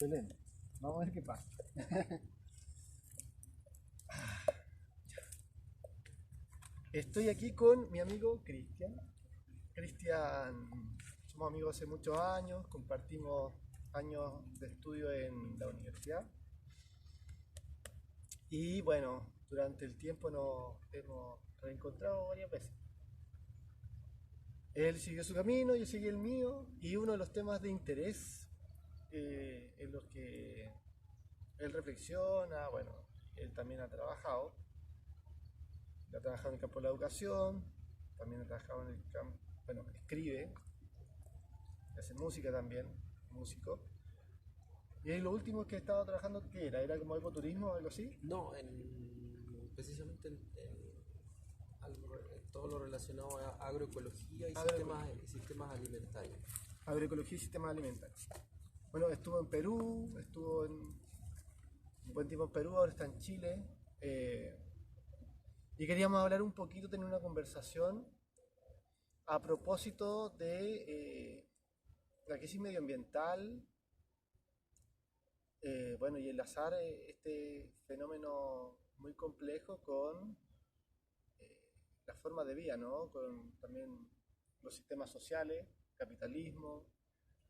Excelente. Vamos a ver qué pasa. Estoy aquí con mi amigo Cristian. Cristian, somos amigos hace muchos años, compartimos años de estudio en la universidad. Y bueno, durante el tiempo nos hemos reencontrado varias veces. Él siguió su camino, yo seguí el mío, y uno de los temas de interés en los que él reflexiona, bueno, él también ha trabajado en el campo de la educación, también ha trabajado en el campo, bueno, escribe, hace música también, músico. Y ahí lo último que he estado trabajando, ¿qué era? ¿Era como ecoturismo o algo así? No, precisamente en todo lo relacionado a agroecología y Agroecología, sistemas alimentarios. agroecología y sistemas alimentarios. Bueno, estuvo en Perú, estuvo en un buen tiempo en Perú, ahora está en Chile. eh, y queríamos hablar un poquito, tener una conversación a propósito de la crisis medioambiental, bueno, y enlazar este fenómeno muy complejo con las formas de vida, ¿no? Con también los sistemas sociales, capitalismo,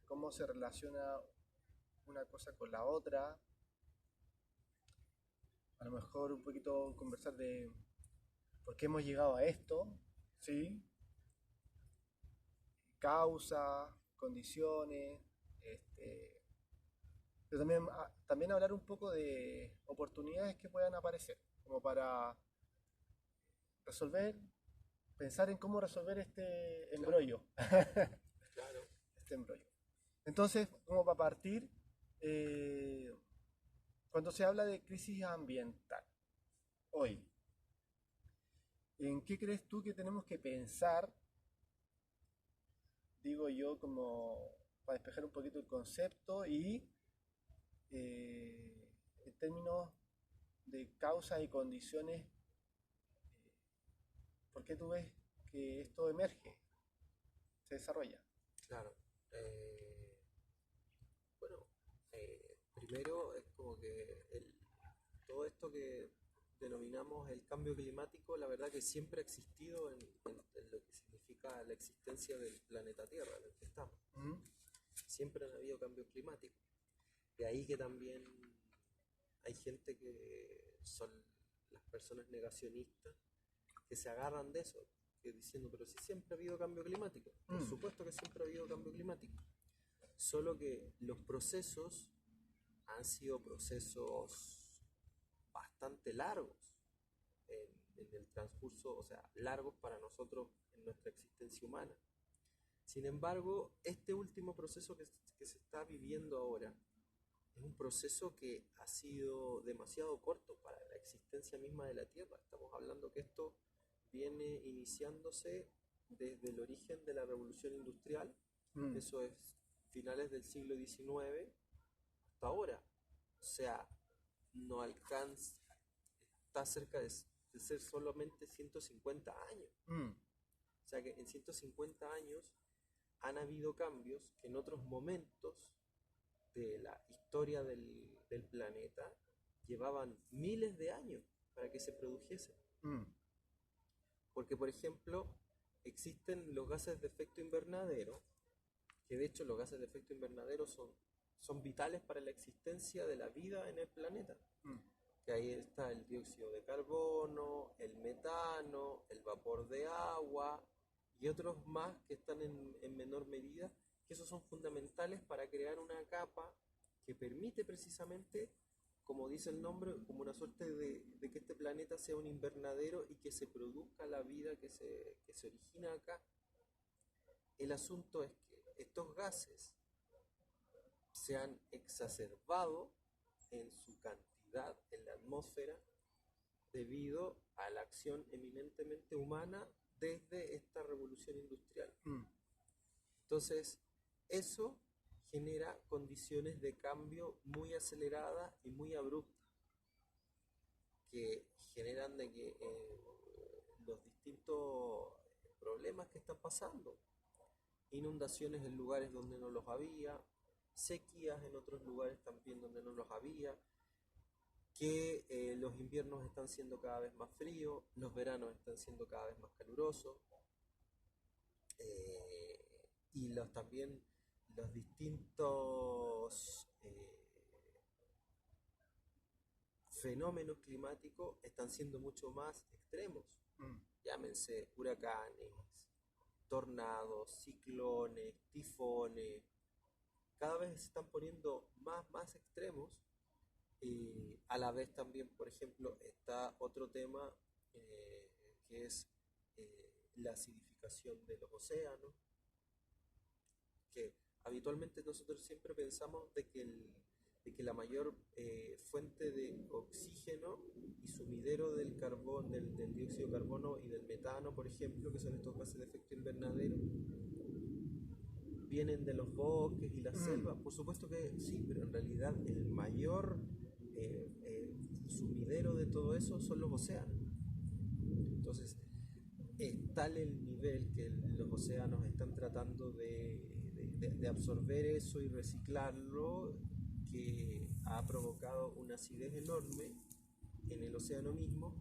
cómo se relaciona una cosa con la otra. A lo mejor un poquito conversar de por qué hemos llegado a esto, ¿sí? Causas, condiciones, pero también, también hablar un poco de oportunidades que puedan aparecer, como para resolver, pensar en cómo resolver este Claro, embrollo. claro. Este embrollo. Entonces, como para partir, eh, cuando se habla de crisis ambiental, hoy, ¿en qué crees tú que tenemos que pensar, digo yo, como para despejar un poquito el concepto y en términos de causas y condiciones, ¿por qué tú ves que esto emerge, se desarrolla? Claro. Bueno, primero es como que todo esto que denominamos el cambio climático, la verdad que siempre ha existido en lo que significa la existencia del planeta Tierra, en el que estamos. ¿Mm? Siempre han habido cambios climáticos. De ahí que también hay gente que son las personas negacionistas que se agarran de eso, que diciendo, pero si siempre ha habido cambio climático. Por Mm. supuesto que siempre ha habido cambio climático. Solo que los procesos han sido procesos bastante largos en el transcurso, o sea, largos para nosotros en nuestra existencia humana. Sin embargo, este último proceso que se está viviendo ahora es un proceso que ha sido demasiado corto para la existencia misma de la Tierra. Estamos hablando que esto viene iniciándose desde el origen de la revolución industrial, Mm. eso es finales del siglo XIX hasta ahora. O sea, no alcanza, está cerca de ser solamente 150 años. Mm. O sea que en 150 años han habido cambios que en otros momentos de la historia del planeta llevaban miles de años para que se produjese. Mm. Porque, por ejemplo, existen los gases de efecto invernadero, que de hecho los gases de efecto invernadero son vitales para la existencia de la vida en el planeta. Mm. Que ahí está el dióxido de carbono, el metano, el vapor de agua y otros más que están en menor medida, que esos son fundamentales para crear una capa que permite precisamente, como dice el nombre, como una suerte de que este planeta sea un invernadero y que se produzca la vida que se origina acá. El asunto es que estos gases se han exacerbado en su cantidad en la atmósfera debido a la acción eminentemente humana desde esta revolución industrial. Mm. Entonces, eso genera condiciones de cambio muy aceleradas y muy abruptas, que generan de que los distintos problemas que están pasando, inundaciones en lugares donde no los había, sequías en otros lugares también donde no los había, que los inviernos están siendo cada vez más fríos, los veranos están siendo cada vez más calurosos, y también los distintos fenómenos climáticos están siendo mucho más extremos. Llámense huracanes, tornados, ciclones, tifones, cada vez se están poniendo más extremos. A la vez también, por ejemplo, está otro tema que es la acidificación de los océanos, que habitualmente nosotros siempre pensamos de que la mayor fuente de oxígeno y sumidero del carbón, del dióxido de carbono y del metano, por ejemplo, que son estos gases de efecto invernadero, vienen de los bosques y las selvas. Por supuesto que sí, pero en realidad el mayor sumidero de todo eso son los océanos. Entonces, es tal el nivel que los océanos están tratando de absorber eso y reciclarlo, que ha provocado una acidez enorme en el océano mismo,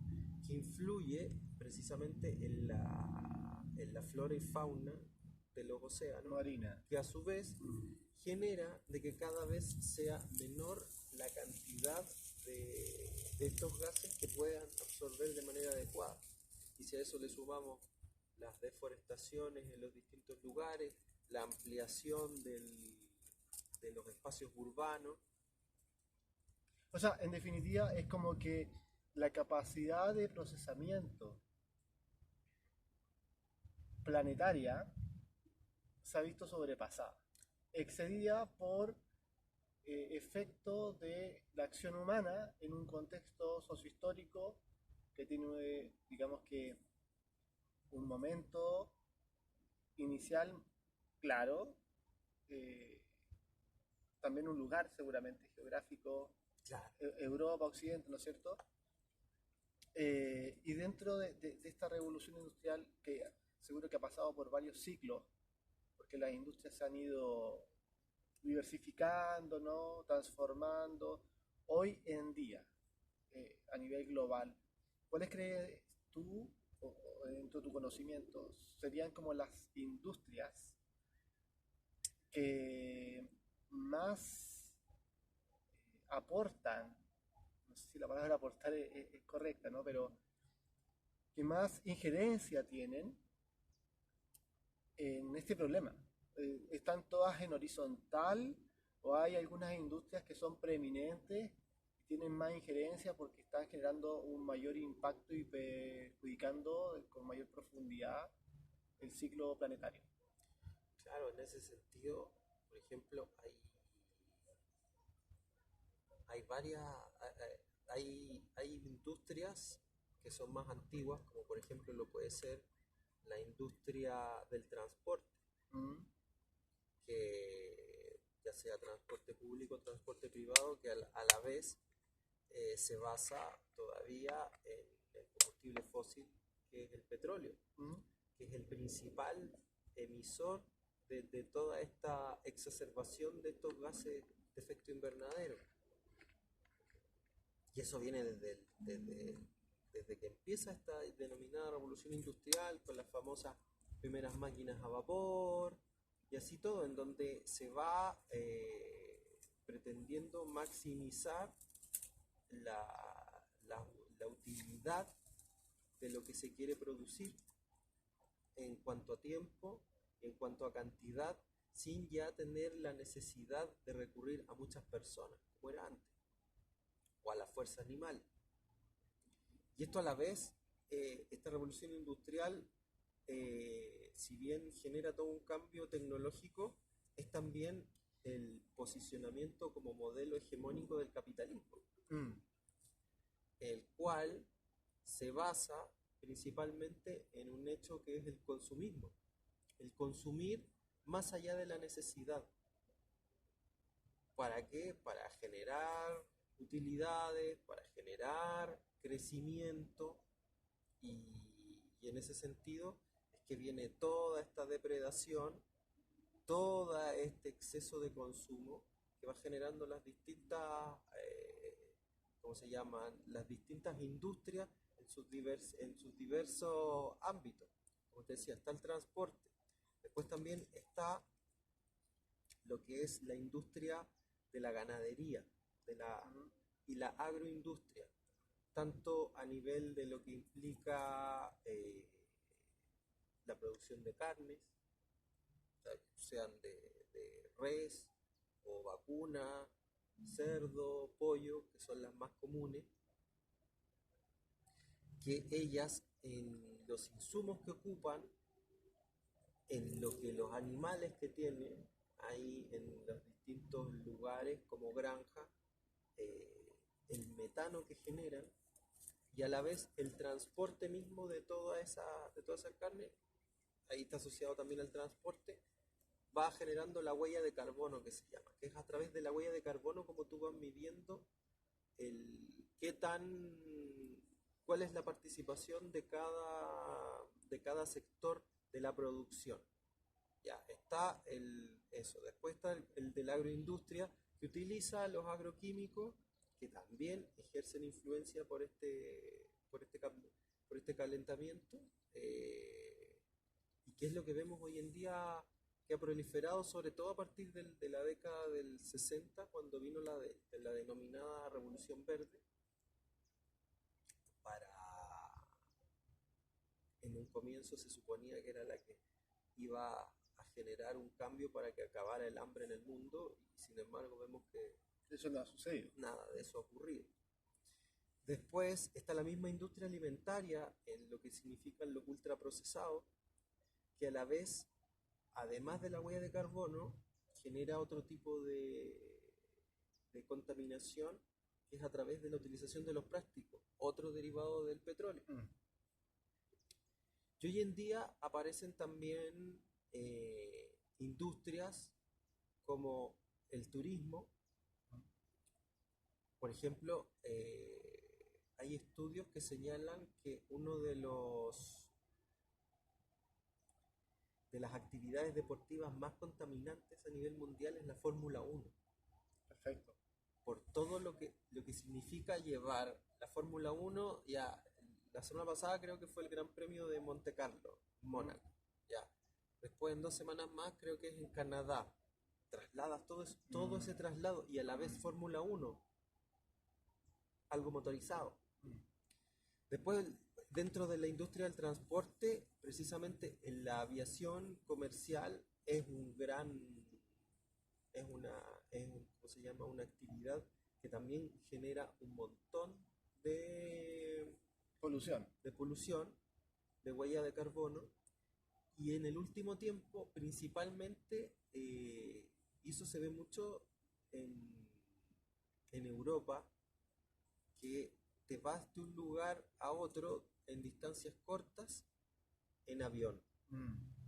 que influye precisamente en la flora y fauna de los océanos, marina, que a su vez genera de que cada vez sea menor la cantidad de estos gases que puedan absorber de manera adecuada. Y si a eso le sumamos las deforestaciones en los distintos lugares, la ampliación de los espacios urbanos. O sea, en definitiva es como que la capacidad de procesamiento planetaria se ha visto sobrepasada, excedida por efecto de la acción humana en un contexto sociohistórico que tiene, digamos que, un momento inicial claro, también un lugar seguramente geográfico, Claro. Europa, Occidente, ¿no es cierto? Y dentro de esta revolución industrial, que seguro que ha pasado por varios ciclos, porque las industrias se han ido diversificando, ¿no? Transformando, hoy en día, a nivel global, ¿cuáles crees tú, o dentro de tu conocimiento, serían como las industrias que más aportan, no sé si la palabra aportar es correcta, ¿no? Pero que más injerencia tienen en este problema? ¿Están todas en horizontal o hay algunas industrias que son preeminentes y tienen más injerencia porque están generando un mayor impacto y perjudicando con mayor profundidad el ciclo planetario? Claro, en ese sentido, por ejemplo, hay varias, hay industrias que son más antiguas, como por ejemplo lo puede ser la industria del transporte, que ya sea transporte público o transporte privado, que a la vez se basa todavía en el combustible fósil, que es el petróleo, que es el principal emisor de toda esta exacerbación de estos gases de efecto invernadero. Y eso viene desde que empieza esta denominada revolución industrial, con las famosas primeras máquinas a vapor, y así todo, en donde se va pretendiendo maximizar la utilidad de lo que se quiere producir en cuanto a tiempo, en cuanto a cantidad, sin ya tener la necesidad de recurrir a muchas personas, como era antes, o a la fuerza animal. Y esto a la vez, esta revolución industrial, si bien genera todo un cambio tecnológico, es también el posicionamiento como modelo hegemónico del capitalismo, el cual se basa principalmente en un hecho que es el consumismo, el consumir más allá de la necesidad. ¿Para qué? Para generar utilidades, para generar crecimiento, y en ese sentido es que viene toda esta depredación todo este exceso de consumo que va generando las distintas, ¿cómo se llaman? Las distintas industrias en sus diversos ámbitos. Como te decía, está el transporte. Después también está lo que es la industria de la ganadería y la agroindustria, tanto a nivel de lo que implica la producción de carnes, sean de res o vacuna, cerdo, pollo, que son las más comunes, que ellas en los insumos que ocupan, en lo que los animales que tienen ahí en los distintos lugares como granja, el metano que generan y a la vez el transporte mismo de toda esa carne, ahí está asociado también al transporte, va generando la huella de carbono que se llama, que es a través de la huella de carbono como tú vas midiendo qué tan, cuál es la participación de cada sector de la producción. Ya, está eso. Después está el de la agroindustria, que utiliza los agroquímicos, que también ejercen influencia por este calentamiento, y que es lo que vemos hoy en día que ha proliferado, sobre todo a partir de la década del 60, cuando vino la denominada Revolución Verde, para, en un comienzo se suponía que era la que iba a generar un cambio para que acabara el hambre en el mundo, y sin embargo vemos que Eso no ha sucedido. nada de eso ha ocurrido. Después está la misma industria alimentaria en lo que significan los ultraprocesados, que a la vez, además de la huella de carbono, genera otro tipo de contaminación, que es a través de la utilización de los plásticos, otro derivado del petróleo. Y hoy en día aparecen también industrias como el turismo. Por ejemplo, hay estudios que señalan que uno de las actividades deportivas más contaminantes a nivel mundial es la Fórmula 1. Perfecto. Por todo lo que significa llevar la Fórmula 1, ya la semana pasada creo que fue el Gran Premio de Monte Carlo, Mónaco, ya. Después en 2 semanas más creo que es en Canadá. Trasladas todo ese traslado y a la vez Fórmula 1, algo motorizado. Después, dentro de la industria del transporte, precisamente en la aviación comercial es ¿cómo se llama? Una actividad que también genera un montón Polución. de polución, de huella de carbono, y en el último tiempo, principalmente, y eso se ve mucho en Europa, que te vas de un lugar a otro en distancias cortas en avión.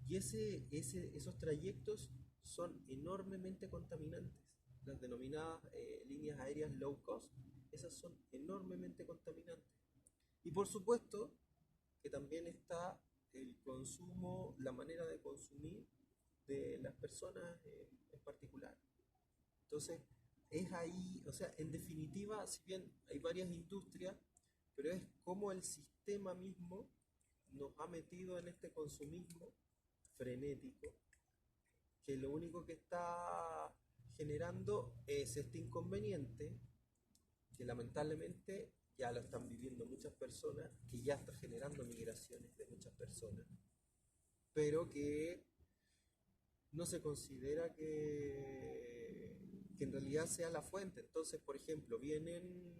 Y esos trayectos son enormemente contaminantes. Las denominadas líneas aéreas low cost, esas son enormemente contaminantes. Y por supuesto que también está el consumo, la manera de consumir de las personas en particular. Entonces, es ahí, o sea, en definitiva, si bien hay varias industrias, pero es como el sistema mismo nos ha metido en este consumismo frenético, que lo único que está generando es este inconveniente, que lamentablemente ya lo están viviendo muchas personas, que ya está generando migraciones de muchas personas, pero que no se considera que en realidad sea la fuente. Entonces, por ejemplo, vienen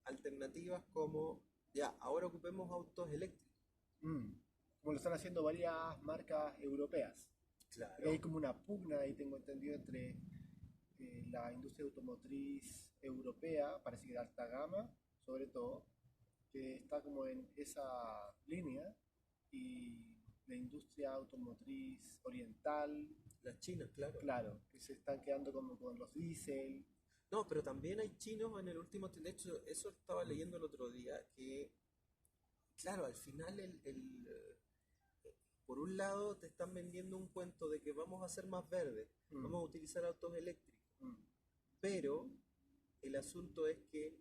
alternativas como, ya, ahora ocupemos autos eléctricos. Como lo están haciendo varias marcas europeas. Claro. Hay como una pugna, ahí tengo entendido, entre la industria automotriz europea, parece que de alta gama, sobre todo, que está como en esa línea, y la industria automotriz oriental. Las chinas, claro. Claro, que se están quedando como con los diésel. No, pero también hay chinos en el último, de hecho, eso estaba leyendo el otro día, que, claro, al final por un lado te están vendiendo un cuento de que vamos a ser más verdes, vamos a utilizar autos eléctricos, pero el asunto es que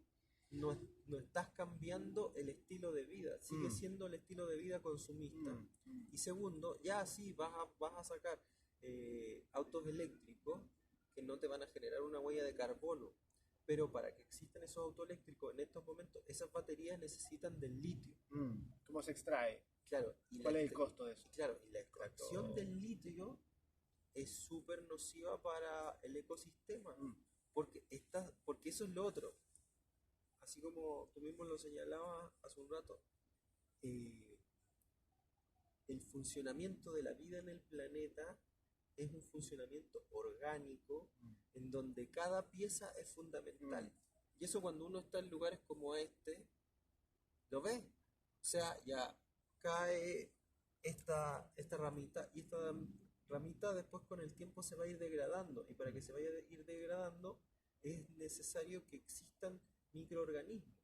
no estás cambiando el estilo de vida, sigue siendo el estilo de vida consumista. Y segundo, ya sí vas a sacar autos eléctricos que no te van a generar una huella de carbono, pero para que existan esos autos eléctricos en estos momentos, esas baterías necesitan del litio. ¿Cómo se extrae? Claro, ¿Cuál es el costo de eso? Claro, y la extracción del litio es súper nociva para el ecosistema, porque eso es lo otro. Así como tú mismo lo señalabas hace un rato, el funcionamiento de la vida en el planeta es un funcionamiento orgánico en donde cada pieza es fundamental. Y eso cuando uno está en lugares como este, lo ve. O sea, ya cae esta ramita y esta ramita después con el tiempo se va a ir degradando. Y para que se vaya a ir degradando es necesario que existan microorganismos.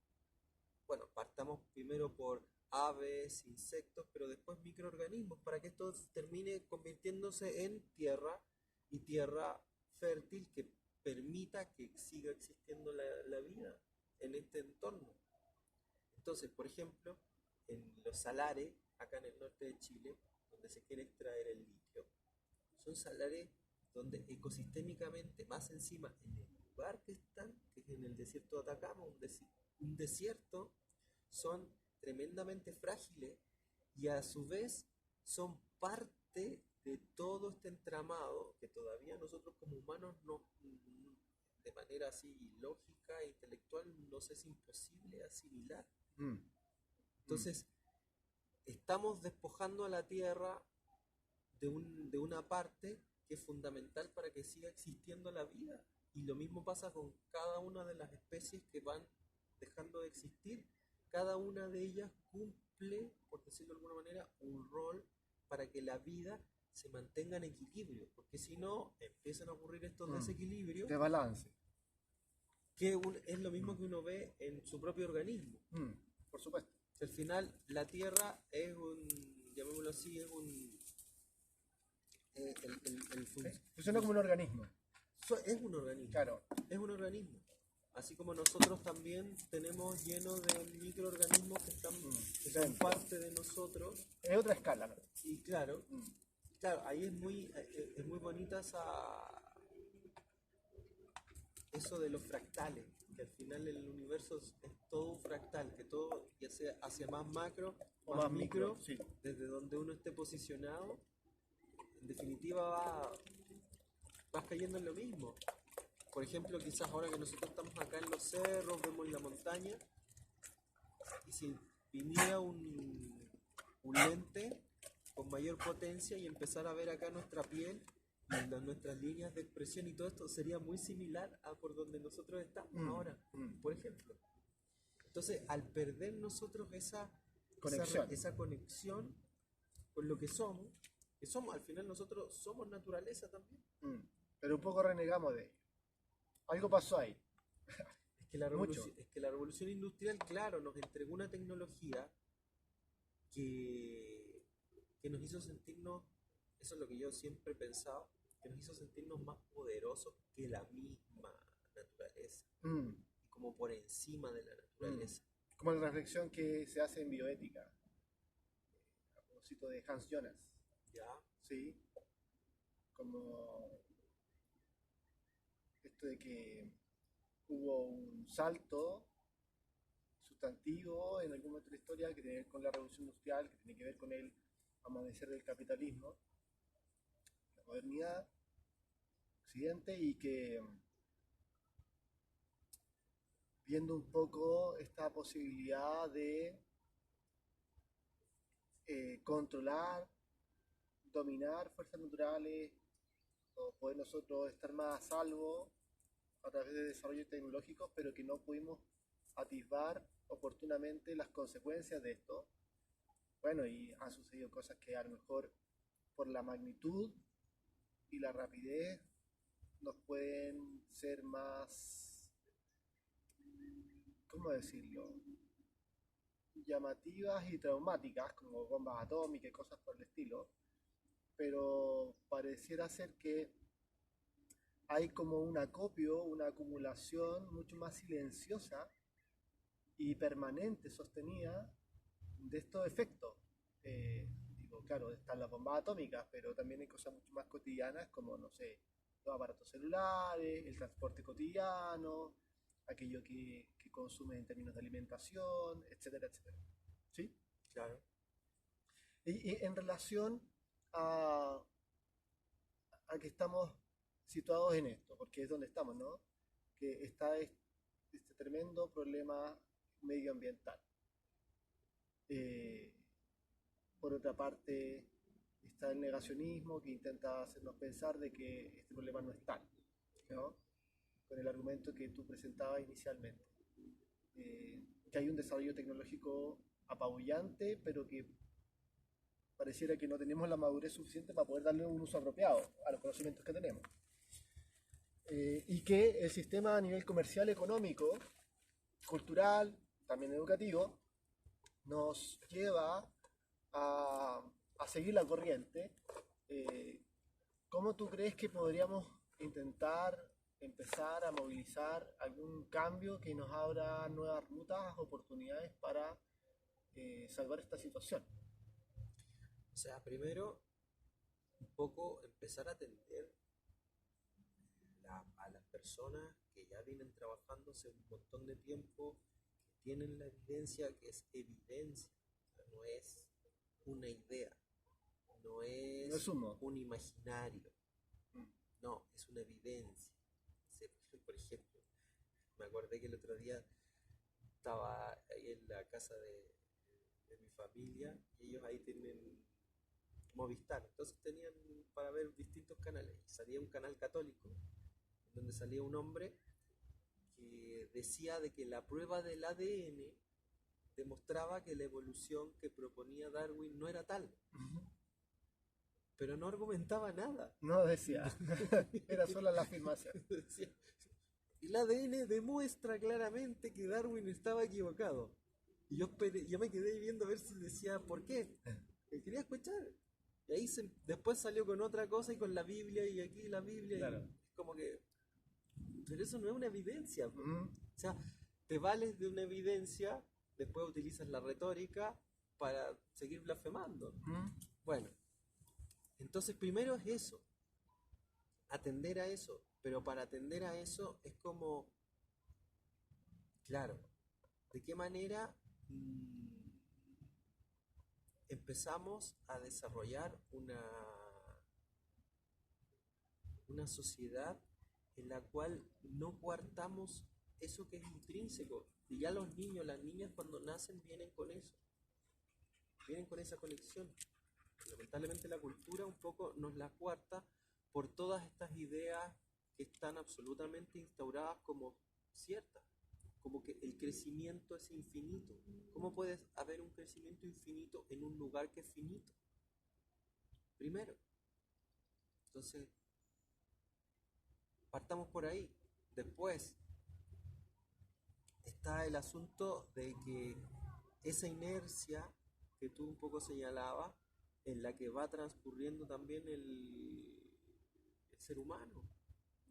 Bueno, partamos primero por aves, insectos, pero después microorganismos para que esto termine convirtiéndose en tierra y tierra fértil que permita que siga existiendo la vida en este entorno. Entonces, por ejemplo, en los salares, acá en el norte de Chile, donde se quiere extraer el litio, son salares donde ecosistémicamente, más encima, en el lugar que están, que es en el desierto de Atacama, un desierto, son tremendamente frágiles y a su vez son parte de todo este entramado que todavía nosotros como humanos de manera así lógica e intelectual nos es imposible asimilar. Entonces, estamos despojando a la Tierra de una parte que es fundamental para que siga existiendo la vida. Y lo mismo pasa con cada una de las especies que van dejando de existir. Cada una de ellas cumple, por decirlo de alguna manera, un rol para que la vida se mantenga en equilibrio. Porque si no, empiezan a ocurrir estos desequilibrios. De balance. Que es lo mismo que uno ve en su propio organismo. Por supuesto. Al final, la Tierra es llamémoslo así, es funciona como un organismo. Es un organismo. Claro. Es un organismo. Así como nosotros también tenemos lleno de microorganismos que son parte de nosotros. Es otra escala, ¿no? Y claro, ahí es muy bonita eso de los fractales, que al final el universo es todo un fractal, que todo, ya sea hacia más macro o más micro, sí. Desde donde uno esté posicionado, en definitiva vas cayendo en lo mismo. Por ejemplo, quizás ahora que nosotros estamos acá en los cerros, vemos la montaña, y si viniera un lente con mayor potencia y empezar a ver acá nuestra piel y nuestras líneas de expresión y todo esto, sería muy similar a por donde nosotros estamos ahora, por ejemplo. Entonces, al perder nosotros esa conexión con lo que somos, al final nosotros somos naturaleza también. Pero un poco renegamos de ello. Algo pasó ahí. Es que la revolución industrial, claro, nos entregó una tecnología que nos hizo sentirnos, eso es lo que yo siempre he pensado, que nos hizo sentirnos más poderosos que la misma naturaleza, y como por encima de la naturaleza. Como la reflexión que se hace en bioética, a propósito de Hans Jonas. ¿Ya? Sí. Como esto de que hubo un salto sustantivo en algún momento de la historia que tiene que ver con la revolución industrial, que tiene que ver con el amanecer del capitalismo, la modernidad, occidente, y que viendo un poco esta posibilidad de controlar, dominar fuerzas naturales, o poder nosotros estar más a salvo a través de desarrollos tecnológicos, pero que no pudimos atisbar oportunamente las consecuencias de esto. Bueno, y han sucedido cosas que a lo mejor por la magnitud y la rapidez nos pueden ser más, ¿cómo decirlo? llamativas y traumáticas, como bombas atómicas y cosas por el estilo, pero pareciera ser que hay como un acopio, una acumulación mucho más silenciosa y permanente, sostenida, de estos efectos. Digo, claro, están las bombas atómicas, pero también hay cosas mucho más cotidianas como, no sé, los aparatos celulares, el transporte cotidiano, aquello que consume en términos de alimentación, etcétera, etcétera. ¿Sí? Claro. Y en relación a, a que estamos situados en esto, porque es donde estamos, ¿no? Que está este tremendo problema medioambiental. Eh, por otra parte, está el negacionismo que intenta hacernos pensar de que este problema no es tal, ¿no? Con el argumento que tú presentabas inicialmente. Que hay un desarrollo tecnológico apabullante, pero que pareciera que no tenemos la madurez suficiente para poder darle un uso apropiado a los conocimientos que tenemos. Y que el sistema a nivel comercial, económico, cultural, también educativo, nos lleva a seguir la corriente. ¿Cómo tú crees que podríamos intentar empezar a movilizar algún cambio que nos abra nuevas rutas, oportunidades para salvar esta situación? O sea, primero, un poco empezar a atender a las personas que ya vienen trabajando hace un montón de tiempo, que tienen la evidencia, que es evidencia, o sea, no es una idea, no No es es humo. un imaginario, Mm. no, es una evidencia. Por ejemplo, me acordé que el otro día estaba ahí en la casa de mi familia y ellos ahí tienen Movistar, entonces tenían para ver distintos canales y salía un canal católico donde salía un hombre que decía de que la prueba del ADN demostraba que la evolución que proponía Darwin no era tal, pero no argumentaba nada. No decía, era solo la afirmación. Decía, el ADN demuestra claramente que Darwin estaba equivocado. Y yo me quedé viendo a ver si decía por qué. Que quería escuchar. Y ahí después salió con otra cosa y con la Biblia y aquí la Biblia. Claro. Y es como que... Pero eso no es una evidencia. Mm. O sea, te vales de una evidencia, después utilizas la retórica para seguir blasfemando. Mm. Bueno, entonces primero es eso, atender a eso. Pero para atender a eso es como, claro, ¿de qué manera empezamos a desarrollar una sociedad en la cual no coartamos eso que es intrínseco? Y ya los niños, las niñas cuando nacen vienen con eso, vienen con esa conexión. Lamentablemente la cultura un poco nos la coarta por todas estas ideas que están absolutamente instauradas como ciertas, como que el crecimiento es infinito. ¿Cómo puede haber un crecimiento infinito en un lugar que es finito? Primero. Entonces, partamos por ahí. Después está el asunto de que esa inercia que tú un poco señalabas, en la que va transcurriendo también el ser humano,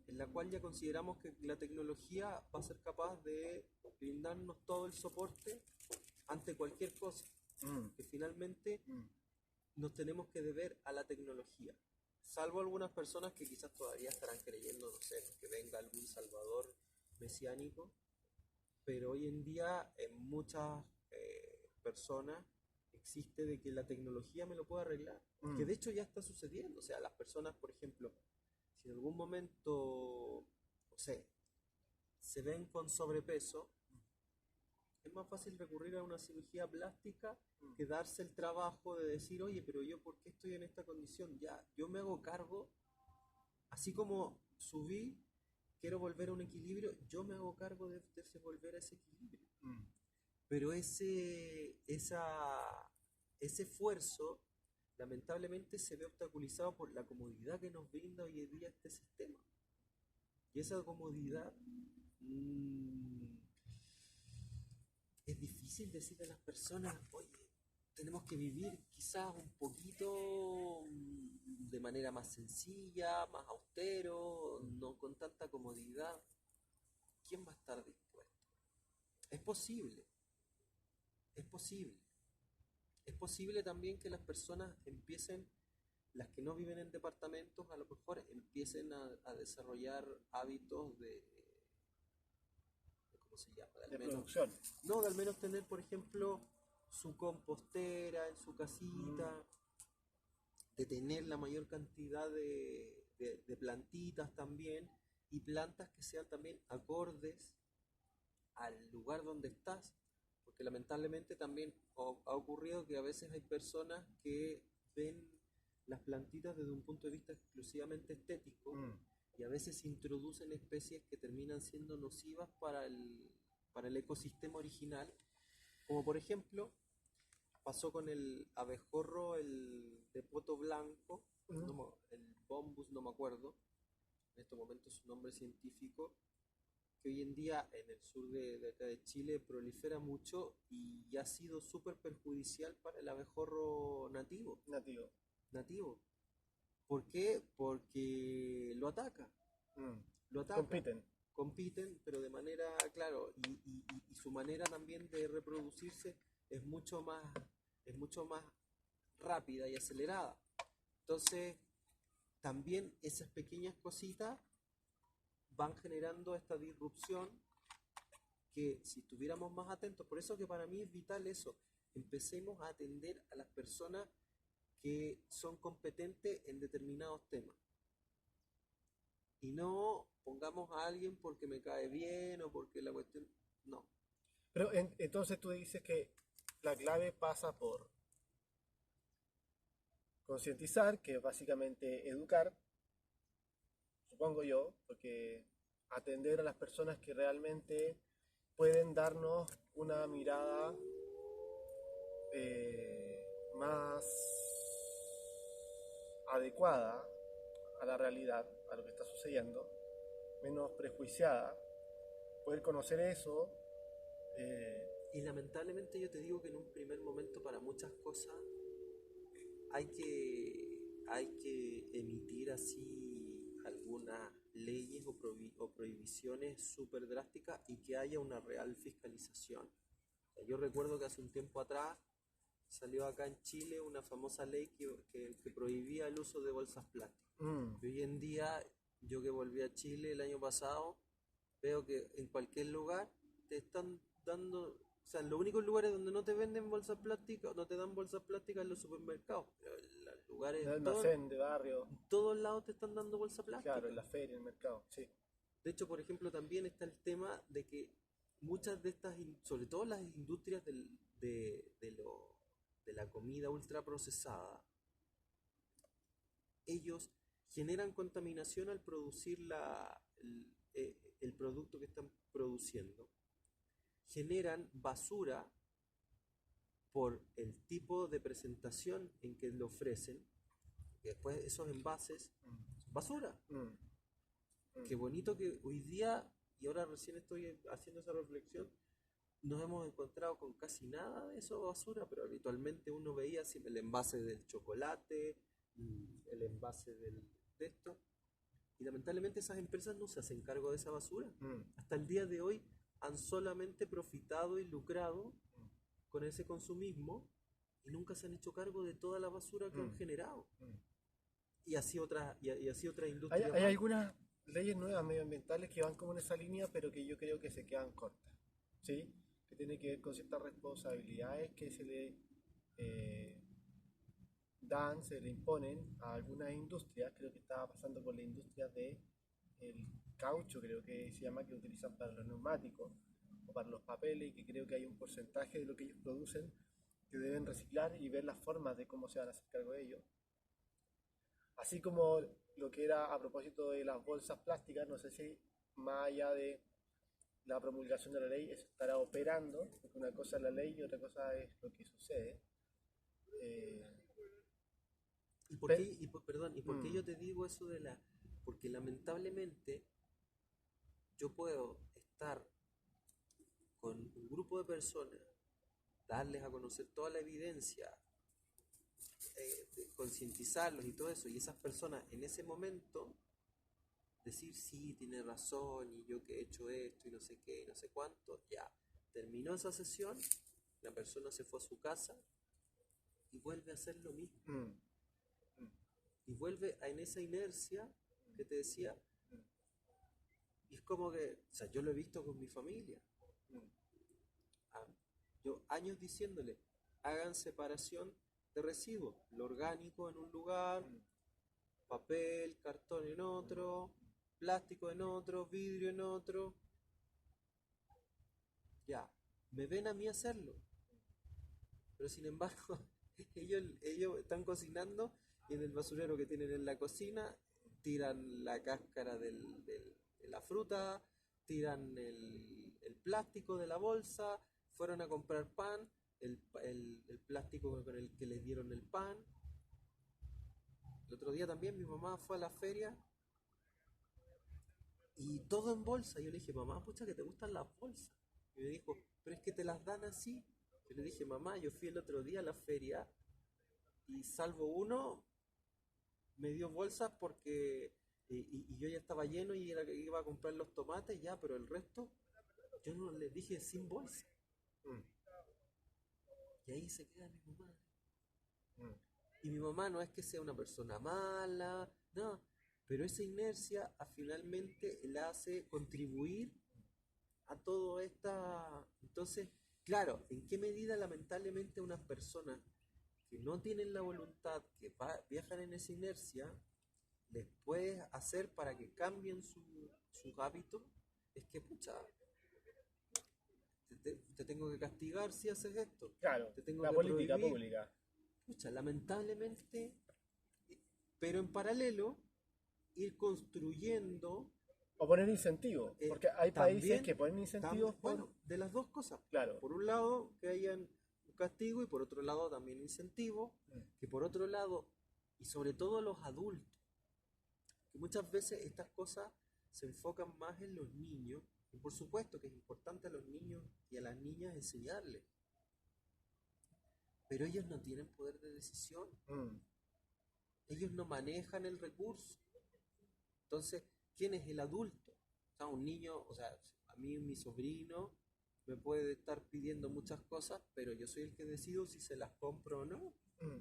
en la cual ya consideramos que la tecnología va a ser capaz de brindarnos todo el soporte ante cualquier cosa, que finalmente nos tenemos que deber a la tecnología, salvo algunas personas que quizás todavía estarán creyendo, no sé, que venga algún salvador mesiánico, pero hoy en día en muchas personas existe de que la tecnología me lo puede arreglar, que de hecho ya está sucediendo. O sea, las personas, por ejemplo, si en algún momento, no sé, se ven con sobrepeso, es más fácil recurrir a una cirugía plástica que darse el trabajo de decir, oye, pero yo, ¿por qué estoy en esta condición? Ya, yo me hago cargo, así como subí, quiero volver a un equilibrio, yo me hago cargo de volver a ese equilibrio. Pero ese esfuerzo lamentablemente se ve obstaculizado por la comodidad que nos brinda hoy en día este sistema. Y esa comodidad es difícil difícil decirle a las personas, oye, tenemos que vivir quizás un poquito de manera más sencilla, más austero, no con tanta comodidad. ¿Quién va a estar dispuesto? Es posible, es posible. Es posible también que las personas empiecen, las que no viven en departamentos, a lo mejor empiecen a desarrollar hábitos ¿cómo se llama? De producción. No, de al menos tener, por ejemplo, su compostera en su casita, de tener la mayor cantidad de plantitas también, y plantas que sean también acordes al lugar donde estás, porque lamentablemente también ha ocurrido que a veces hay personas que ven las plantitas desde un punto de vista exclusivamente estético, y a veces introducen especies que terminan siendo nocivas para el ecosistema original, como por ejemplo pasó con el abejorro, el de poto blanco, el Bombus, no me acuerdo en este momento su nombre científico, que hoy en día en el sur de acá de Chile prolifera mucho y ha sido súper perjudicial para el abejorro nativo. ¿Por qué? Porque lo ataca. Lo ataca. Compiten, pero de manera, claro, y su manera también de reproducirse es mucho más rápida y acelerada. Entonces, también esas pequeñas cositas van generando esta disrupción que si estuviéramos más atentos, por eso que para mí es vital eso, empecemos a atender a las personas que son competentes en determinados temas. Y no pongamos a alguien porque me cae bien o porque la cuestión... No. Pero entonces tú dices que la clave pasa por concientizar, que es básicamente educar, supongo yo, porque atender a las personas que realmente pueden darnos una mirada más adecuada a la realidad, a lo que está sucediendo, menos prejuiciada, poder conocer eso. Y lamentablemente yo te digo que en un primer momento para muchas cosas hay que emitir así algunas leyes o prohibiciones súper drásticas y que haya una real fiscalización. O sea, yo recuerdo que hace un tiempo atrás salió acá en Chile una famosa ley que prohibía el uso de bolsas plásticas. Y hoy en día, yo que volví a Chile el año pasado, veo que en cualquier lugar te están dando, o sea, en los únicos lugares donde no te venden bolsas plásticas, no te dan bolsas plásticas en los supermercados, pero en los lugares, en el almacén de barrio, en todos lados te están dando bolsa plástica. claro, en la feria, en el mercado, sí. De hecho, por ejemplo, también está el tema de que muchas de estas, sobre todo las industrias de la comida ultraprocesada, ellos generan contaminación al producir el producto que están produciendo. Generan basura por el tipo de presentación en que lo ofrecen, que después esos envases, basura. Qué bonito que hoy día, y ahora recién estoy haciendo esa reflexión, nos hemos encontrado con casi nada de eso basura, pero habitualmente uno veía el envase del chocolate, el envase de esto, y lamentablemente esas empresas no se hacen cargo de esa basura. Hasta el día de hoy han solamente profitado y lucrado con ese consumismo y nunca se han hecho cargo de toda la basura que han generado. Y así otras industrias. Hay algunas leyes nuevas medioambientales que van como en esa línea, pero que yo creo que se quedan cortas, ¿sí? Que tiene que ver con ciertas responsabilidades que se le se le imponen a algunas industrias. Creo que estaba pasando con la industria del caucho, creo que se llama, que utilizan para los neumáticos o para los papeles, y que creo que hay un porcentaje de lo que ellos producen que deben reciclar y ver las formas de cómo se van a hacer cargo de ello. Así como lo que era a propósito de las bolsas plásticas, no sé si más allá de la promulgación de la ley eso estará operando, porque una cosa es la ley y otra cosa es lo que sucede. ¿Y por qué yo te digo eso de la...? Porque lamentablemente yo puedo estar con un grupo de personas darles a conocer toda la evidencia, concientizarlos y todo eso, y esas personas en ese momento decir, sí, tiene razón, y yo que he hecho esto, y no sé qué, y no sé cuánto, ya, terminó esa sesión, la persona se fue a su casa y vuelve a hacer lo mismo, Mm, mm, y vuelve en esa inercia que te decía, y es como que, o sea, yo lo he visto con mi familia, mm, ah, yo años diciéndole, hagan separación de residuos, lo orgánico en un lugar, mm, papel, cartón en otro, plástico en otro, vidrio en otro. Ya, me ven a mí hacerlo, pero sin embargo, ellos están cocinando y en el basurero que tienen en la cocina tiran la cáscara de la fruta, tiran el plástico de la bolsa, fueron a comprar pan, el plástico con el que les dieron el pan. El otro día también mi mamá fue a la feria y todo en bolsa. Yo le dije, mamá, pucha que te gustan las bolsas. Y me dijo, pero es que te las dan así. Yo le dije, mamá, yo fui el otro día a la feria y salvo uno, me dio bolsas porque y yo ya estaba lleno y era que iba a comprar los tomates ya, pero el resto yo no les dije sin bolsa. mm, Y ahí se queda mi mamá. mm. Y mi mamá no es que sea una persona mala, no, pero esa inercia finalmente la hace contribuir a todo esta. Entonces, claro, ¿en qué medida lamentablemente unas personas que no tienen la voluntad, que viajan en esa inercia, les puedes hacer para que cambien sus hábitos? Es que, pucha, te tengo que castigar si haces esto, Claro, te tengo la que política prohibir. pública. Pucha, lamentablemente, pero en paralelo, ir construyendo O poner incentivos, porque hay países también, que ponen incentivos por... bueno, de las dos cosas. Claro. Por un lado, que hayan un castigo y por otro lado también incentivo, Mm, que por otro lado, y sobre todo los adultos, que muchas veces estas cosas se enfocan más en los niños, y por supuesto que es importante a los niños y a las niñas enseñarles, pero ellos no tienen poder de decisión, mm, ellos no manejan el recurso. Entonces, ¿quién es el adulto? O sea, un niño, o sea, a mí mi sobrino me puede estar pidiendo muchas cosas, pero yo soy el que decido si se las compro o no. mm,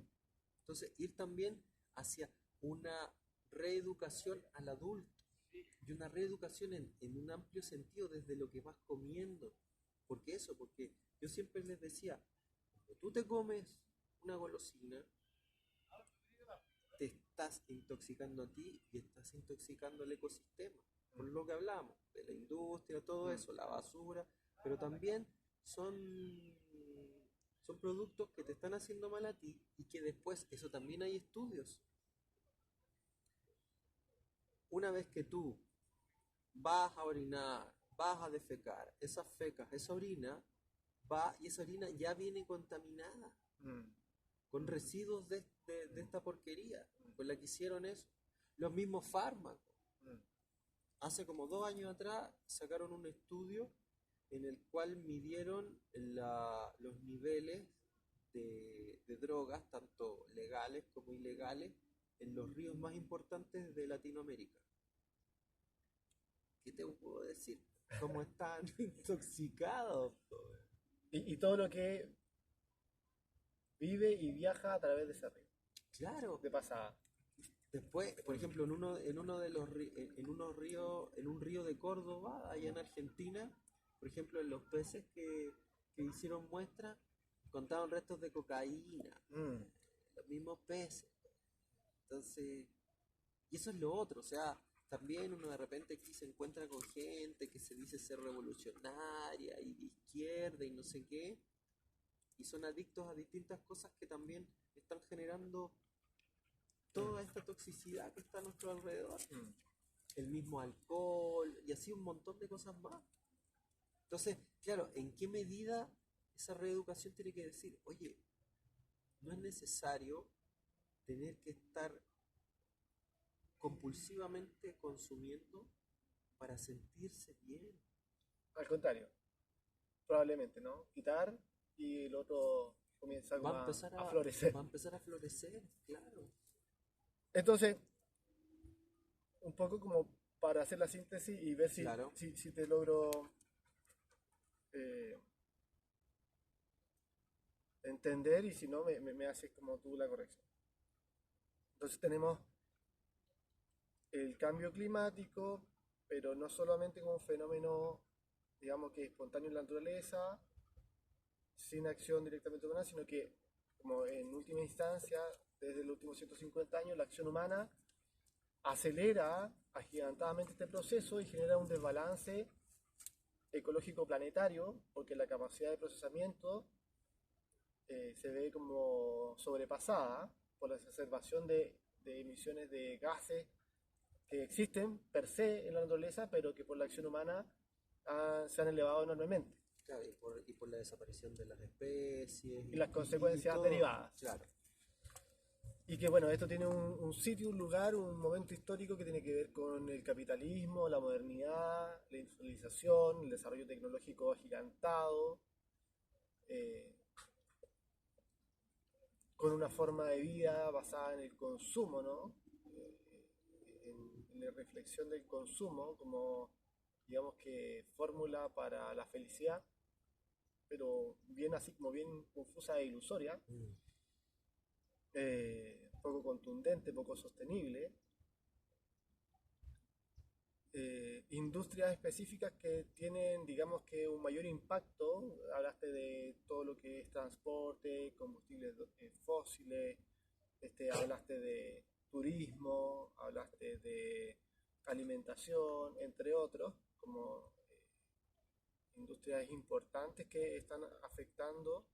Entonces, ir también hacia una reeducación al adulto y una reeducación en un amplio sentido desde lo que vas comiendo. ¿Por qué eso? Porque yo siempre les decía, cuando tú te comes una golosina, te estás intoxicando a ti y estás intoxicando el ecosistema. Por lo que hablamos, de la industria, todo mm. eso, la basura, pero también son, son productos que te están haciendo mal a ti y que después, eso también hay estudios. Una vez que tú vas a orinar, vas a defecar, esas fecas, esa orina, va y esa orina ya viene contaminada Mm, con residuos de esta porquería, con la que hicieron eso. Los mismos fármacos. mm, Hace como 2 años atrás sacaron un estudio en el cual midieron los niveles de drogas, tanto legales como ilegales, en los ríos más importantes de Latinoamérica. ¿Qué te puedo decir? ¿Cómo están intoxicados? y todo lo que vive y viaja a través de ese río, Claro. de pasada. Después, por ejemplo, en uno de los en unos ríos, en un río de Córdoba, allá en Argentina, por ejemplo, en los peces que hicieron muestra, contaban restos de cocaína, Mm, los mismos peces. Entonces, y eso es lo otro, o sea, también uno de repente aquí se encuentra con gente que se dice ser revolucionaria y de izquierda y no sé qué, y son adictos a distintas cosas que también están generando toda esta toxicidad que está a nuestro alrededor. mm. El mismo alcohol y así un montón de cosas más. Entonces, claro, ¿en qué medida esa reeducación tiene que decir, oye, no es necesario tener que estar compulsivamente consumiendo para sentirse bien? Al contrario, probablemente, ¿no? Quitar y el otro comienza como Va a empezar a florecer. va a empezar a florecer, claro. Entonces, un poco como para hacer la síntesis y ver Claro. si te logro eh, entender y si no, me haces como tú la corrección. Entonces tenemos el cambio climático, pero no solamente como un fenómeno, digamos que espontáneo en la naturaleza, sin acción directamente humana, sino que como en última instancia, desde los últimos 150 años, la acción humana acelera agigantadamente este proceso y genera un desbalance ecológico planetario, porque la capacidad de procesamiento se ve como sobrepasada por la exacerbación de emisiones de gases que existen per se en la naturaleza, pero que por la acción humana se han elevado enormemente. Claro, y por la desaparición de las especies Y las y consecuencias todo. derivadas. Claro. Y que bueno, esto tiene un sitio, un lugar, un momento histórico que tiene que ver con el capitalismo, la modernidad, la industrialización, el desarrollo tecnológico agigantado, eh, con una forma de vida basada en el consumo, ¿no? En la reflexión del consumo como, digamos que, fórmula para la felicidad, pero bien así como bien confusa e ilusoria, Mm. poco contundente, poco sostenible. Industrias específicas que tienen, digamos que, un mayor impacto. Hablaste de todo lo que es transporte, combustibles fósiles, hablaste de turismo, hablaste de alimentación, entre otros, como industrias importantes que están afectando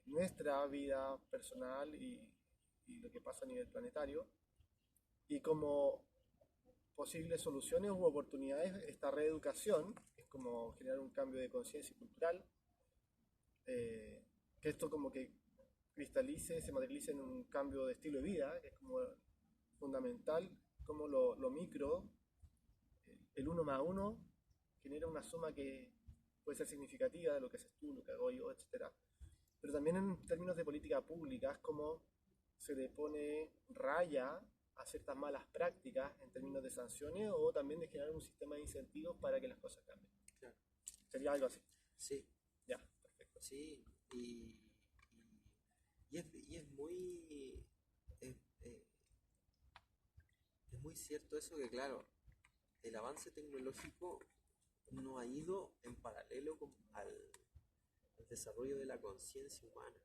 nuestra vida personal y lo que pasa a nivel planetario. Y como posibles soluciones u oportunidades, esta reeducación, que es como generar un cambio de conciencia cultural, que esto como que cristalice, se materialice en un cambio de estilo de vida, que es como fundamental, como lo micro, el uno más uno, genera una suma que puede ser significativa de lo que haces tú, lo que hago yo, etcétera. Pero también en términos de política pública, es como se le pone raya a ciertas malas prácticas en términos de sanciones o también de generar un sistema de incentivos para que las cosas cambien. Claro. Sería algo así. Sí, Ya, perfecto. sí. Y es muy. Es, eh, es muy cierto eso que, claro, el avance tecnológico no ha ido en paralelo al desarrollo de la conciencia humana.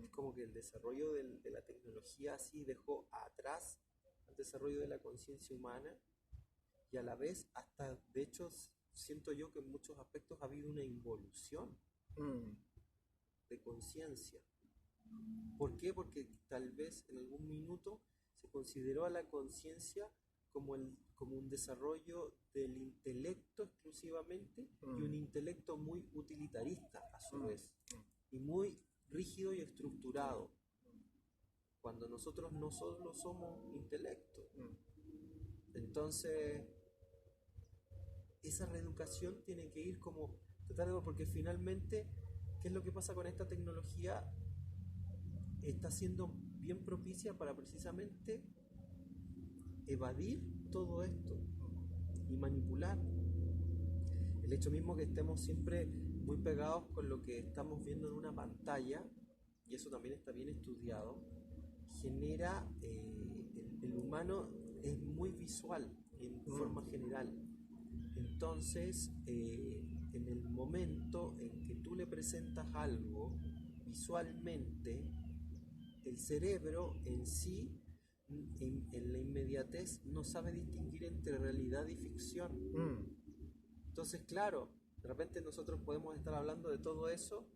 Es como que el desarrollo de la tecnología sí dejó atrás el desarrollo de la conciencia humana y a la vez hasta, de hecho, siento yo que en muchos aspectos ha habido una involución Mm, de conciencia. ¿Por qué? Porque tal vez en algún minuto se consideró a la conciencia como un desarrollo del intelecto exclusivamente y un intelecto muy utilitarista a su vez y muy rígido y estructurado, cuando nosotros no solo somos intelecto. Entonces, esa reeducación tiene que ir como tratar de, porque finalmente, ¿qué es lo que pasa con esta tecnología? Está siendo bien propicia para precisamente evadir todo esto y manipular. El hecho mismo que estemos siempre muy pegados con lo que estamos viendo en una pantalla, y eso también está bien estudiado, genera, el humano es muy visual en forma general. Entonces, en el momento en que tú le presentas algo visualmente, el cerebro en sí, en la inmediatez, no sabe distinguir entre realidad y ficción. Entonces, claro, de repente nosotros podemos estar hablando de todo eso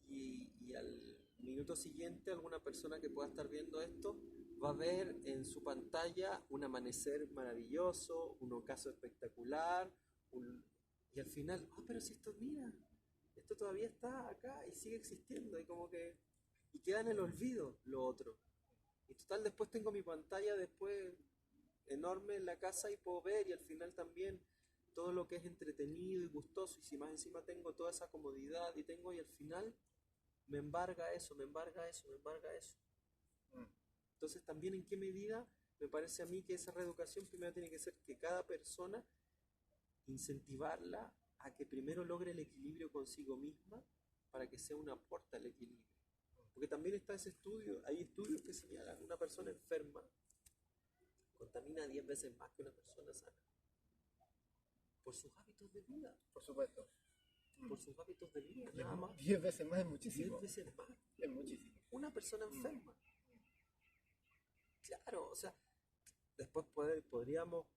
y al minuto siguiente alguna persona que pueda estar viendo esto va a ver en su pantalla un amanecer maravilloso, un ocaso espectacular, y al final, pero si esto, mira, esto todavía está acá y sigue existiendo, y como que, y queda en el olvido lo otro. Y total, después tengo mi pantalla después enorme en la casa y puedo ver, y al final también todo lo que es entretenido y gustoso, y si más encima tengo toda esa comodidad y tengo, y al final me embarga eso, me embarga eso, me embarga eso. Mm. Entonces también en qué medida me parece a mí que esa reeducación primero tiene que ser que cada persona incentivarla a que primero logre el equilibrio consigo misma para que sea un aporte al equilibrio. Porque también está ese estudio, hay estudios que señalan una persona enferma contamina 10 veces más que una persona sana. Por sus hábitos de vida. Por supuesto. Por sus hábitos de vida, nada más. 10 veces más es muchísimo. 10 veces más. Es muchísimo. Una persona enferma. Claro, o sea, después podríamos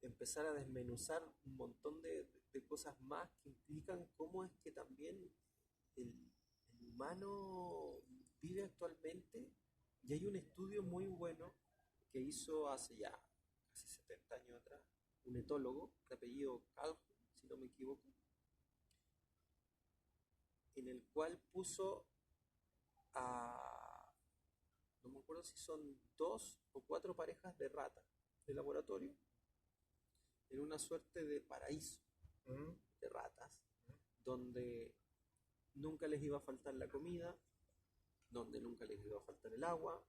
empezar a desmenuzar un montón de cosas más que implican cómo es que también el humano vive actualmente. Y hay un estudio muy bueno que hizo hace ya casi 70 años atrás un etólogo de apellido Calhoun, si no me equivoco, en el cual puso a, no me acuerdo si son 2 o 4 parejas de ratas de laboratorio en una suerte de paraíso de ratas, donde nunca les iba a faltar la comida, donde nunca les iba a faltar el agua,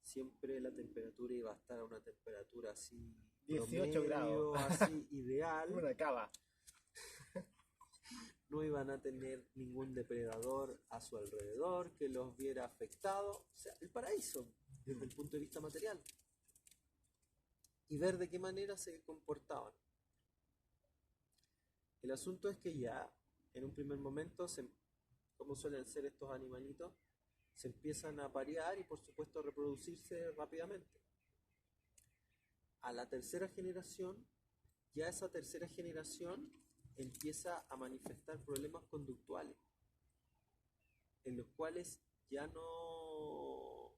siempre la temperatura iba a estar a una temperatura así 18 grados, así ideal. Una cava. No iban a tener ningún depredador a su alrededor que los viera afectados. O sea, el paraíso desde el punto de vista material. Y ver de qué manera se comportaban. El asunto es que ya en un primer momento, como suelen ser estos animalitos, se empiezan a aparear y por supuesto a reproducirse rápidamente. A la tercera generación, ya esa tercera generación empieza a manifestar problemas conductuales, en los cuales ya no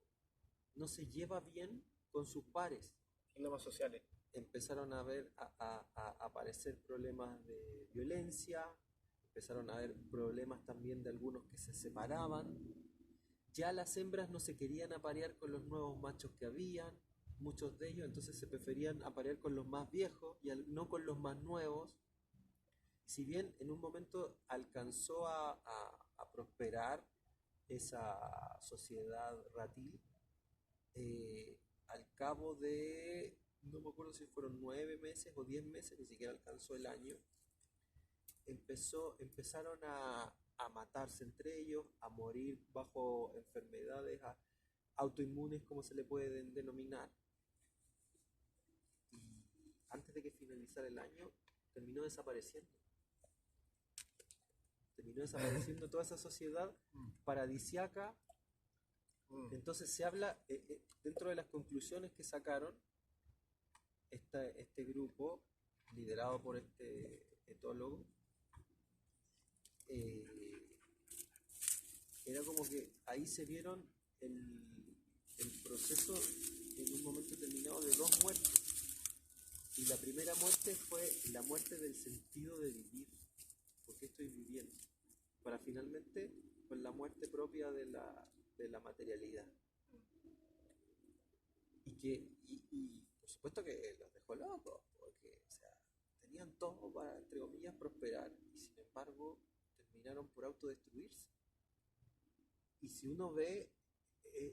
se lleva bien con sus pares. Problemas sociales. Empezaron a aparecer problemas de violencia, empezaron a haber problemas también de algunos que se separaban. Ya las hembras no se querían aparear con los nuevos machos que habían, muchos de ellos, entonces se preferían aparear con los más viejos y no con los más nuevos. Si bien en un momento alcanzó a prosperar esa sociedad ratil, al cabo de, no me acuerdo si fueron 9 meses o 10 meses, ni siquiera alcanzó el año, empezaron a matarse entre ellos, a morir bajo enfermedades autoinmunes, como se le puede denominar. Y antes de que finalizara el año, terminó desapareciendo. Terminó desapareciendo toda esa sociedad paradisiaca. Entonces se habla, dentro de las conclusiones que sacaron, este grupo, liderado por este etólogo, era como que ahí se vieron el proceso en un momento determinado de 2 muertes. Y la primera muerte fue la muerte del sentido de vivir. ¿Por qué estoy viviendo? Para finalmente, con la muerte propia de la materialidad. Y por supuesto que los dejó locos, porque o sea, tenían todo para, entre comillas, prosperar, y sin embargo terminaron por autodestruirse. Y si uno ve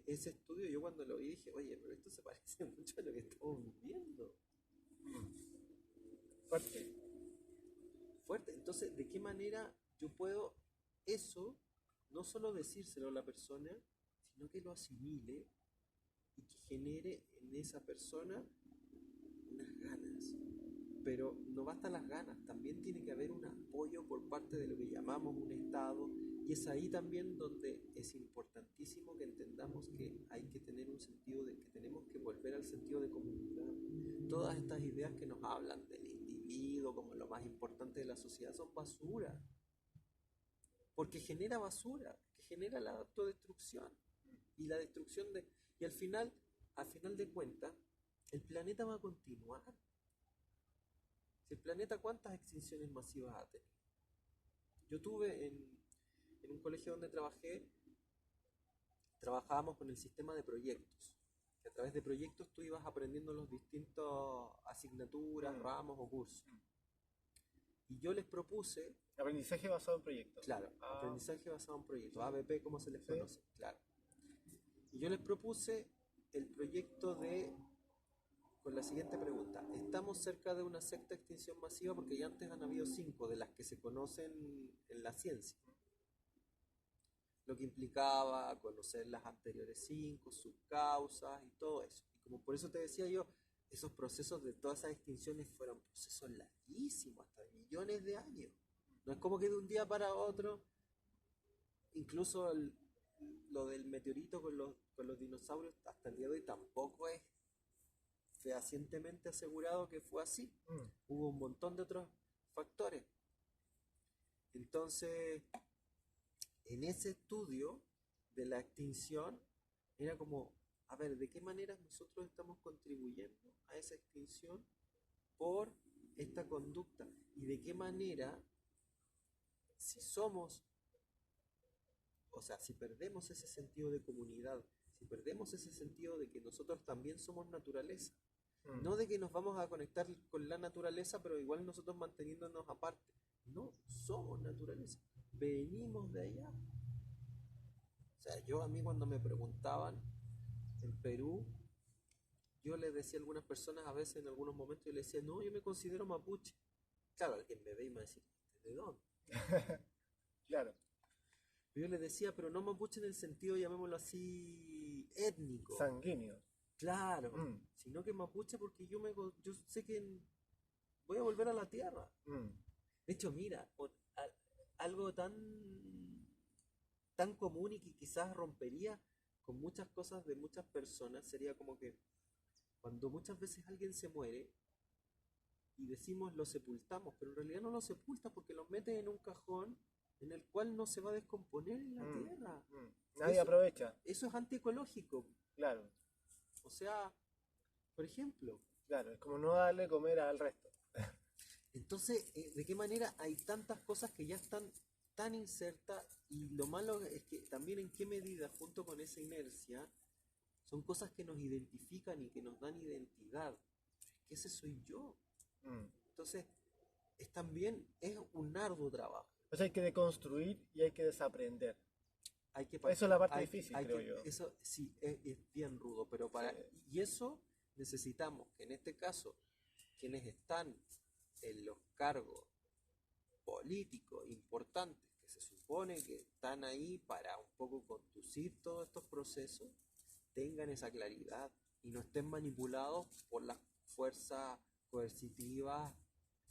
ese estudio, yo cuando lo vi dije, oye, pero esto se parece mucho a lo que estamos viviendo. Fuerte. Fuerte. Entonces, ¿de qué manera yo puedo eso, no solo decírselo a la persona, sino que lo asimile y que genere en esa persona unas ganas? Pero no bastan las ganas, también tiene que haber un apoyo por parte de lo que llamamos un Estado, y es ahí también donde es importantísimo que entendamos que hay que tener un sentido de que tenemos que volver al sentido de comunidad. Todas estas ideas que nos hablan del individuo como lo más importante de la sociedad son basura, porque genera basura, que genera la autodestrucción y la destrucción y al final de cuentas, el planeta va a continuar. Si el planeta, ¿cuántas extinciones masivas ha tenido? Yo tuve en un colegio donde trabajábamos con el sistema de proyectos. Que a través de proyectos tú ibas aprendiendo las distintas asignaturas, ramos o cursos. Y yo les propuse, Aprendizaje basado en proyectos. claro, Ah, aprendizaje basado en proyectos, ABP, como se les Sí. conoce, claro. Y yo les propuse el proyecto con la siguiente pregunta. ¿Estamos cerca de una sexta extinción masiva? Porque ya antes han habido 5 de las que se conocen en la ciencia. Lo que implicaba conocer las anteriores 5, sus causas y todo eso. Y como por eso te decía yo, esos procesos de todas esas extinciones fueron procesos larguísimos, hasta de millones de años. No es como que de un día para otro, incluso lo del meteorito con los dinosaurios, hasta el día de hoy tampoco es fehacientemente asegurado que fue así. mm, Hubo un montón de otros factores. Entonces, en ese estudio de la extinción, era como, a ver, ¿de qué manera nosotros estamos contribuyendo a esa extinción por esta conducta? ¿Y de qué manera, si somos, o sea, si perdemos ese sentido de comunidad, si perdemos ese sentido de que nosotros también somos naturaleza, mm. no de que nos vamos a conectar con la naturaleza, pero igual nosotros manteniéndonos aparte. No somos naturaleza, venimos de allá. O sea, yo a mí cuando me preguntaban en Perú, yo les decía a algunas personas, a veces en algunos momentos, yo les decía, no, yo me considero mapuche. Claro, alguien me ve y me va a decir, ¿de dónde? Claro. Pero yo les decía, pero no mapuche en el sentido, llamémoslo así, étnico. Sanguíneo. Claro, Mm, sino que mapuche porque yo sé que voy a volver a la tierra. mm, De hecho, mira, algo tan común y que quizás rompería con muchas cosas de muchas personas sería como que cuando muchas veces alguien se muere y decimos lo sepultamos, pero en realidad no lo sepultas porque lo metes en un cajón en el cual no se va a descomponer en la mm, tierra. mm. Nadie Eso, aprovecha. eso es antiecológico. Claro, O sea, por ejemplo, claro. Es como no darle comer al resto. entonces, ¿de qué manera hay tantas cosas que ya están tan insertas? Y lo malo es que también en qué medida, junto con esa inercia, son cosas que nos identifican y que nos dan identidad. Es que ese soy yo. Mm. Entonces, es un arduo trabajo. O sea, hay que deconstruir y hay que desaprender. Hay que Eso es la parte hay, difícil, hay creo que, yo. eso sí, es bien rudo, pero Sí. y eso necesitamos que en este caso, quienes están en los cargos políticos importantes que se supone que están ahí para un poco conducir todos estos procesos, tengan esa claridad y no estén manipulados por las fuerzas coercitivas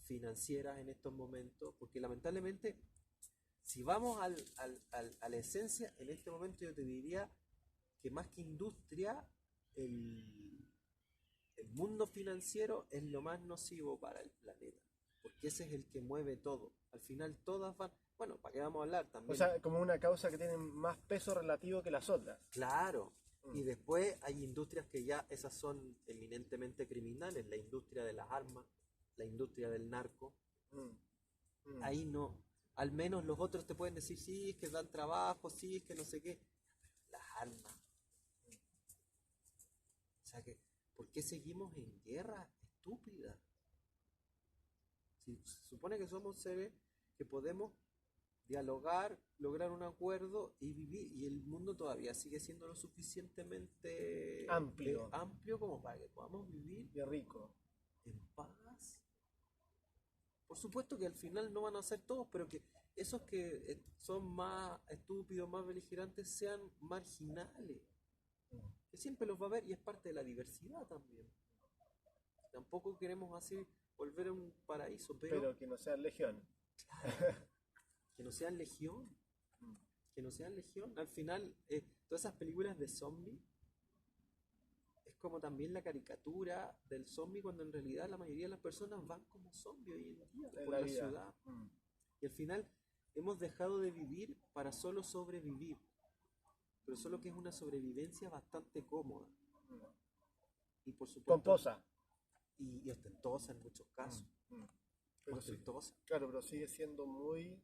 financieras en estos momentos, porque lamentablemente, si vamos a la esencia, en este momento yo te diría que más que industria, el mundo financiero es lo más nocivo para el planeta, porque ese es el que mueve todo. Al final todas van, bueno, ¿para qué vamos a hablar también? O sea, como una causa que tiene más peso relativo que las otras. Claro. Mm. Y después hay industrias que ya esas son eminentemente criminales, la industria de las armas, la industria del narco. Mm, mm. Ahí no, al menos los otros te pueden decir, sí, es que dan trabajo, sí, es que no sé qué. Las armas. O sea que, ¿por qué seguimos en guerra estúpida? Si se supone que somos seres que podemos dialogar, lograr un acuerdo y vivir, y el mundo todavía sigue siendo lo suficientemente Amplio. amplio como para que podamos vivir Qué rico. en paz. Por supuesto que al final no van a ser todos, pero que esos que son más estúpidos, más beligerantes, sean marginales. Mm. Que siempre los va a haber y es parte de la diversidad también. Tampoco queremos así volver a un paraíso, Pero que no sean legión. que no sean legión. Mm. Que no sean legión. Al final, todas esas películas de zombies es como también la caricatura del zombie cuando en realidad la mayoría de las personas van como zombies hoy en día En por la la vida. ciudad. Mm. Y al final hemos dejado de vivir para solo sobrevivir. Pero solo que es una sobrevivencia bastante cómoda. Y por supuesto. Pomposa. Y ostentosa en muchos casos. Mm. Pero sí, Ostentosa. claro, pero sigue siendo muy...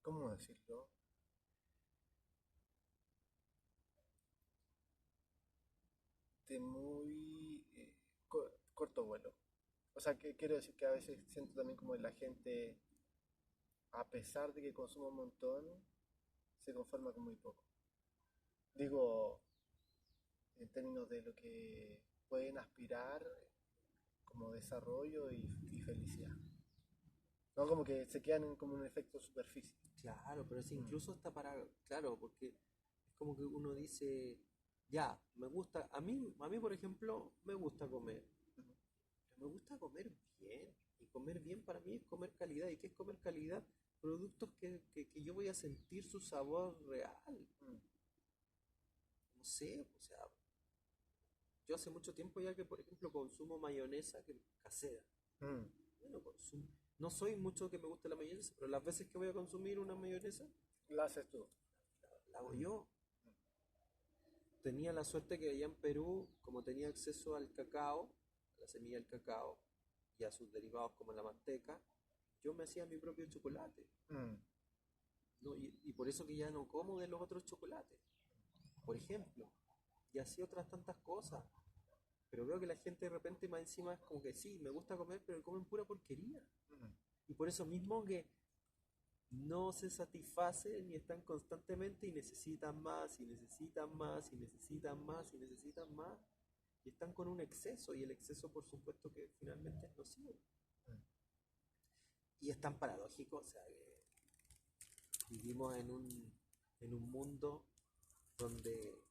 ¿Cómo decirlo? De muy corto vuelo. O sea, que quiero decir que a veces siento también como la gente, a pesar de que consume un montón, se conforma con muy poco. Digo, en términos de lo que pueden aspirar como desarrollo y felicidad. No como que se quedan en como un efecto superficie. Claro, pero es Mm. incluso hasta para, claro, porque es como que uno dice, ya, me gusta, a mí por ejemplo, me gusta comer, pero me gusta comer bien, y comer bien para mí es comer calidad, ¿y qué es comer calidad? Productos que yo voy a sentir su sabor real, Mm. no sé, o sea, yo hace mucho tiempo ya que, por ejemplo, consumo mayonesa casera, Mm. bueno, no soy mucho que me guste la mayonesa, pero las veces que voy a consumir una mayonesa, Lo haces tú. la hago yo. Tenía la suerte que allá en Perú, como tenía acceso al cacao, a la semilla del cacao y a sus derivados como la manteca, yo me hacía mi propio chocolate, Mm. ¿no? Y por eso que ya no como de los otros chocolates, por ejemplo, y así otras tantas cosas. Pero veo que la gente de repente más encima es como que sí, me gusta comer, pero comen pura porquería. Mm. Y por eso mismo que no se satisfacen y están constantemente y necesitan más, y necesitan más, y necesitan más, y necesitan más. Y están con un exceso, y el exceso por supuesto que finalmente es nocivo. Y es tan paradójico, o sea, que vivimos en un mundo donde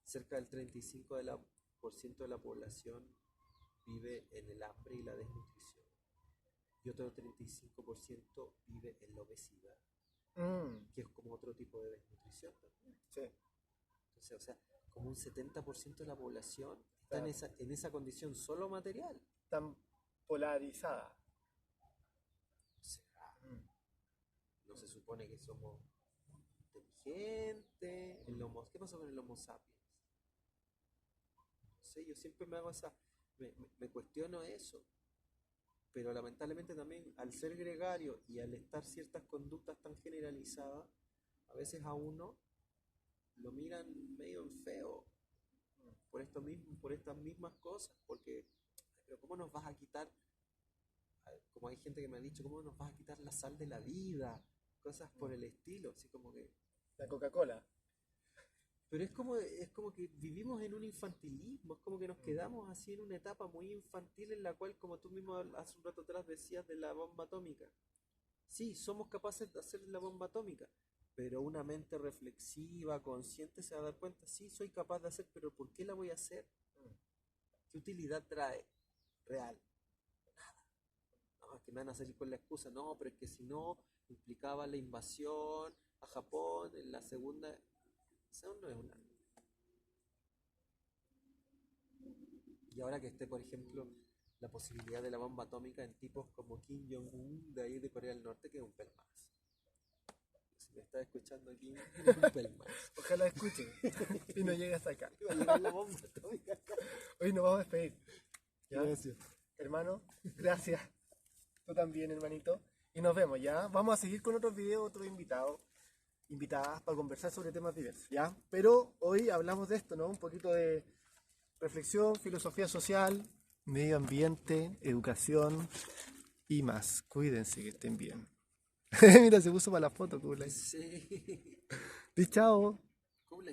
cerca del 35% de la población vive en el hambre y la desnutrición, y otro 35% vive en la obesidad, Mm. que es como otro tipo de desnutrición también. Sí, Entonces, o sea, como un 70% de la población está en está esa condición solo material. tan polarizada. O sea, Mm. no se supone que somos inteligentes. ¿Qué pasó con el Homo sapiens? No sé, yo siempre me hago me cuestiono eso. Pero lamentablemente también al ser gregario y al estar ciertas conductas tan generalizadas, a veces a uno lo miran medio en feo por estas mismas cosas, porque, pero ¿cómo nos vas a quitar? Como hay gente que me ha dicho, ¿cómo nos vas a quitar la sal de la vida? Cosas por el estilo, así como que... La Coca-Cola. Pero es como que vivimos en un infantilismo, es como que nos quedamos así en una etapa muy infantil en la cual, como tú mismo hace un rato atrás decías de la bomba atómica. Sí, somos capaces de hacer la bomba atómica, pero una mente reflexiva, consciente, se va a dar cuenta, sí, soy capaz de hacer, pero ¿por qué la voy a hacer? ¿Qué utilidad trae? Real. No, es que me van a salir con la excusa, no, pero es que si no, implicaba la invasión a Japón en la segunda... Eso no es una... Y ahora que esté, por ejemplo, la posibilidad de la bomba atómica en tipos como Kim Jong-un de ahí de Corea del Norte, que es un pel más. Si me está escuchando aquí, es un pel más. Ojalá escuchen y no llegue hasta acá. Va a llegar la bomba atómica acá. Hoy nos vamos a despedir. ¿Ya? Gracias. Hermano, gracias. Tú también, hermanito. Y nos vemos, ¿ya? Vamos a seguir con otros videos, otros invitados, invitadas para conversar sobre temas diversos, ¿ya? Pero hoy hablamos de esto, ¿no? Un poquito de reflexión, filosofía social, medio ambiente, educación y más. Cuídense, que estén bien. Mira, se puso para la foto, cool. Sí. Di chao. ¿Cómo le